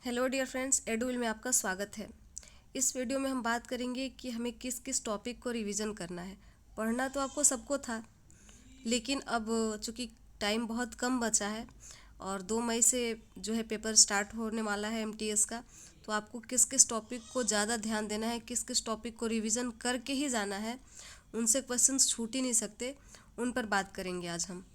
Hello dear friends, एडुल में आपका स्वागत है। इस वीडियो में हम बात करेंगे कि हमें किस किस टॉपिक को रिवीजन करना है। पढ़ना तो आपको सबको था, लेकिन अब चूँकि टाइम बहुत कम बचा है और 2 मई से जो है पेपर स्टार्ट होने वाला है एमटीएस का, तो आपको किस किस टॉपिक को ज़्यादा ध्यान देना है, किस किस टॉपिक को रिवीजन करके ही जाना है। उनसे क्वेश्चंस छूट ही नहीं सकते, उन पर बात करेंगे आज हम।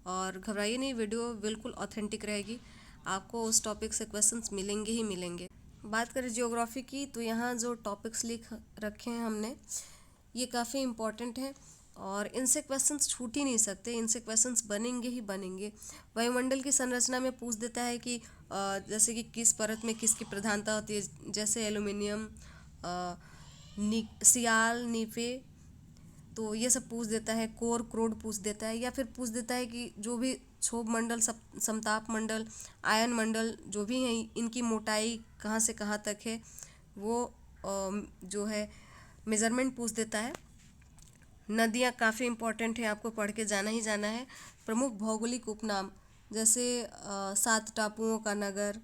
और घबराइए नहीं, वीडियो बिल्कुल ऑथेंटिक रहेगी, आपको उस टॉपिक से क्वेश्चंस मिलेंगे ही मिलेंगे। बात करें ज्योग्राफी की, तो यहाँ जो टॉपिक्स लिख रखे हैं हमने, ये काफ़ी इम्पॉर्टेंट हैं और इनसे क्वेश्चंस छूट ही नहीं सकते, इनसे क्वेश्चंस बनेंगे ही बनेंगे। वायुमंडल की संरचना में पूछ देता है कि जैसे कि किस परत में किसकी प्रधानता होती है, जैसे एल्यूमिनियम, सियाल, नीफे, तो ये सब पूछ देता है। कोर क्रोड पूछ देता है, या फिर पूछ देता है कि जो भी क्षोभ मंडल, समताप मंडल, आयन मंडल जो भी हैं, इनकी मोटाई कहाँ से कहाँ तक है, वो जो है मेज़रमेंट पूछ देता है। नदियाँ काफ़ी इम्पोर्टेंट है, आपको पढ़ के जाना ही जाना है। प्रमुख भौगोलिक उपनाम, जैसे 7 टापुओं का नगर,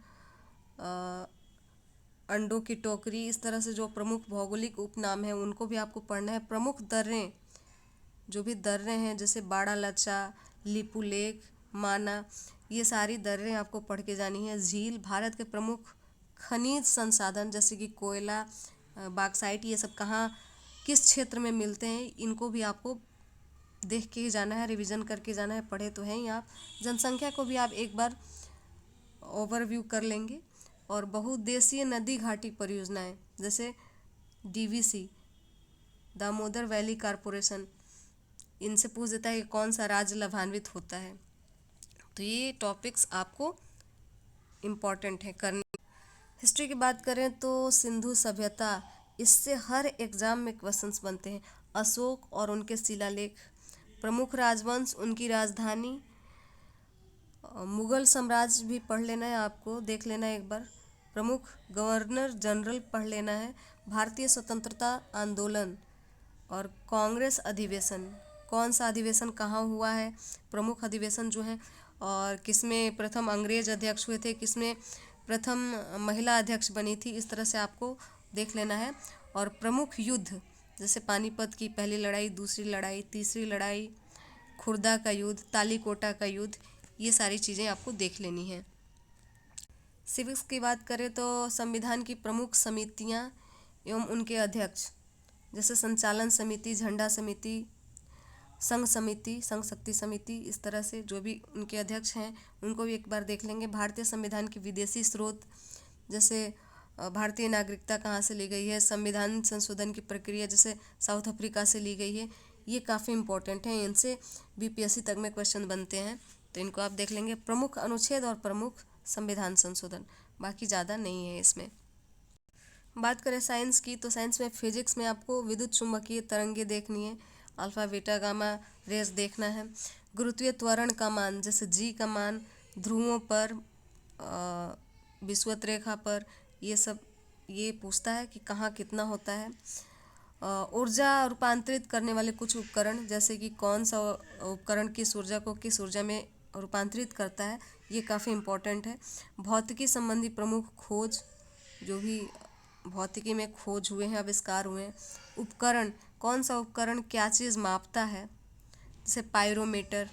अंडों की टोकरी, इस तरह से जो प्रमुख भौगोलिक उपनाम हैं उनको भी आपको पढ़ना है। प्रमुख दर्रें, जो भी दर्रे हैं, जैसे बाड़ा लचा, लिपू लेक, माना, ये सारी दर्रें आपको पढ़ के जानी है। झील, भारत के प्रमुख खनिज संसाधन जैसे कि कोयला, बाक्साइट, ये सब कहाँ किस क्षेत्र में मिलते हैं, इनको भी आपको देख के ही जाना है, रिवीजन करके जाना है। पढ़े तो हैं ही आप। जनसंख्या को भी आप एक बार ओवरव्यू कर लेंगे। और बहुउद्देशीय नदी घाटी परियोजनाएं, जैसे डीवीसी, दामोदर वैली कॉरपोरेशन, इनसे पूछ देता है कि कौन सा राज्य लाभान्वित होता है। तो ये टॉपिक्स आपको इम्पॉर्टेंट है करने। हिस्ट्री की बात करें तो सिंधु सभ्यता, इससे हर एग्जाम में क्वेश्चंस बनते हैं। अशोक और उनके शिलालेख, प्रमुख राजवंश, उनकी राजधानी, मुगल साम्राज्य भी पढ़ लेना है, आपको देख लेना है एक बार। प्रमुख गवर्नर जनरल पढ़ लेना है। भारतीय स्वतंत्रता आंदोलन और कांग्रेस अधिवेशन, कौन सा अधिवेशन कहाँ हुआ है, प्रमुख अधिवेशन जो है, और किसमें प्रथम अंग्रेज अध्यक्ष हुए थे, किसमें प्रथम महिला अध्यक्ष बनी थी, इस तरह से आपको देख लेना है। और प्रमुख युद्ध, जैसे पानीपत की पहली लड़ाई, दूसरी लड़ाई, तीसरी लड़ाई, खुर्दा का युद्ध, तालीकोटा का युद्ध, ये सारी चीज़ें आपको देख लेनी है। सिविक्स की बात करें तो संविधान की प्रमुख समितियां एवं उनके अध्यक्ष, जैसे संचालन समिति, झंडा समिति, संघ समिति, संघ शक्ति समिति, इस तरह से जो भी उनके अध्यक्ष हैं उनको भी एक बार देख लेंगे। भारतीय संविधान के विदेशी स्रोत, जैसे भारतीय नागरिकता कहाँ से ली गई है, संविधान संशोधन की प्रक्रिया जैसे साउथ अफ्रीका से ली गई है, ये काफ़ी इंपॉर्टेंट है, इनसे बीपीएससी तक में क्वेश्चन बनते हैं, तो इनको आप देख लेंगे। प्रमुख अनुच्छेद और प्रमुख संविधान संशोधन, बाकी ज़्यादा नहीं है इसमें। बात करें साइंस की, तो साइंस में फिजिक्स में आपको विद्युत चुम्बकीय तरंगे देखनी है, अल्फा बीटा गामा रेस देखना है। गुरुत्वीय त्वरण का मान, जैसे जी का मान ध्रुवों पर, विषुवत रेखा पर, ये सब ये पूछता है कि कहाँ कितना होता है। ऊर्जा रूपांतरित करने वाले कुछ उपकरण, जैसे कि कौन सा उपकरण किस ऊर्जा को किस ऊर्जा में रूपांतरित करता है, ये काफ़ी इम्पोर्टेंट है। भौतिकी संबंधी प्रमुख खोज, जो भी भौतिकी में खोज हुए हैं, आविष्कार हुए हैं। उपकरण, कौन सा उपकरण क्या चीज़ मापता है, जैसे पायरोमीटर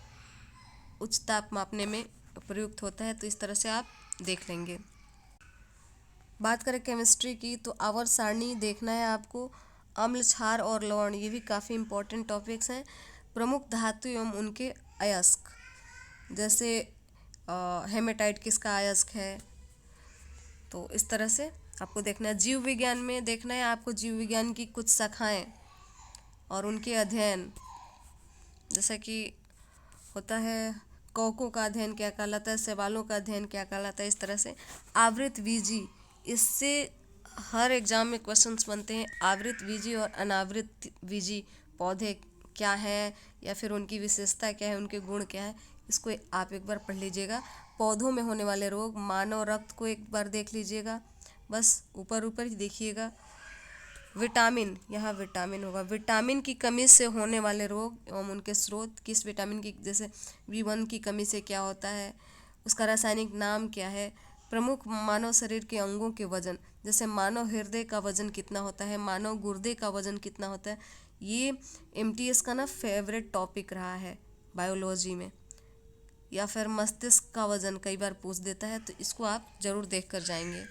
उच्च ताप मापने में प्रयुक्त होता है, तो इस तरह से आप देख लेंगे। बात करें केमिस्ट्री की, तो आवर्त सारणी देखना है आपको। अम्ल, क्षार और लवण, ये भी काफ़ी इंपॉर्टेंट टॉपिक्स हैं। प्रमुख धातु एवं उनके अयस्क, जैसे हेमेटाइट किसका अयस्क है, तो इस तरह से आपको देखना है। जीव विज्ञान में देखना है आपको जीव विज्ञान की कुछ शाखाएं और उनके अध्ययन, जैसा कि होता है कवकों का अध्ययन क्या कहलाता है, शैवालों का अध्ययन क्या कहलाता है, इस तरह से। आवृत बीजी, इससे हर एग्जाम में क्वेश्चंस बनते हैं। आवृत बीजी और अनावृत बीजी पौधे क्या है, या फिर उनकी विशेषता क्या है, उनके गुण क्या है, इसको आप एक बार पढ़ लीजिएगा। पौधों में होने वाले रोग, मानव रक्त को एक बार देख लीजिएगा, बस ऊपर ऊपर ही देखिएगा। विटामिन, यहाँ विटामिन होगा, विटामिन की कमी से होने वाले रोग एवं उनके स्रोत, किस विटामिन की, जैसे B1 की कमी से क्या होता है, उसका रासायनिक नाम क्या है, प्रमुख मानव शरीर के अंगों के वजन, जैसे मानव हृदय का वजन कितना होता है, मानव गुर्दे का वजन कितना होता है, ये एमटीएस का ना फेवरेट टॉपिक रहा है बायोलॉजी में। या फिर मस्तिष्क का वजन कई बार पूछ देता है, तो इसको आप जरूर देख कर जाएंगे।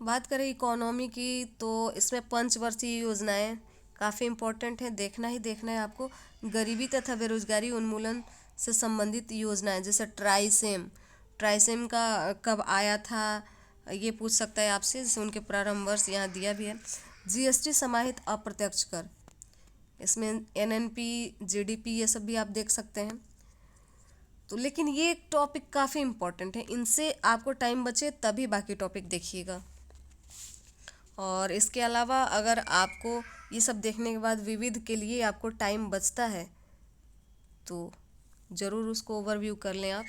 बात करें इकोनॉमी की, तो इसमें पंचवर्षीय योजनाएं काफ़ी इम्पोर्टेंट है, देखना ही देखना है आपको। गरीबी तथा बेरोजगारी उन्मूलन से संबंधित योजनाएं, जैसे ट्राइसेम, ट्राइसेम का कब आया था ये पूछ सकता है आपसे, जैसे उनके प्रारंभ वर्ष यहाँ दिया भी है। जीएसटी समाहित अप्रत्यक्ष कर, इसमें एनएनपी, जीडीपी, ये सब भी आप देख सकते हैं। तो लेकिन ये टॉपिक काफ़ी इम्पोर्टेंट है, इनसे आपको टाइम बचे तभी बाकी टॉपिक देखिएगा। और इसके अलावा अगर आपको ये सब देखने के बाद विविध के लिए आपको टाइम बचता है तो ज़रूर उसको ओवरव्यू कर लें आप।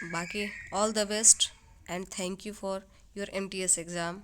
बाकी all the best and thank you for your MTS exam.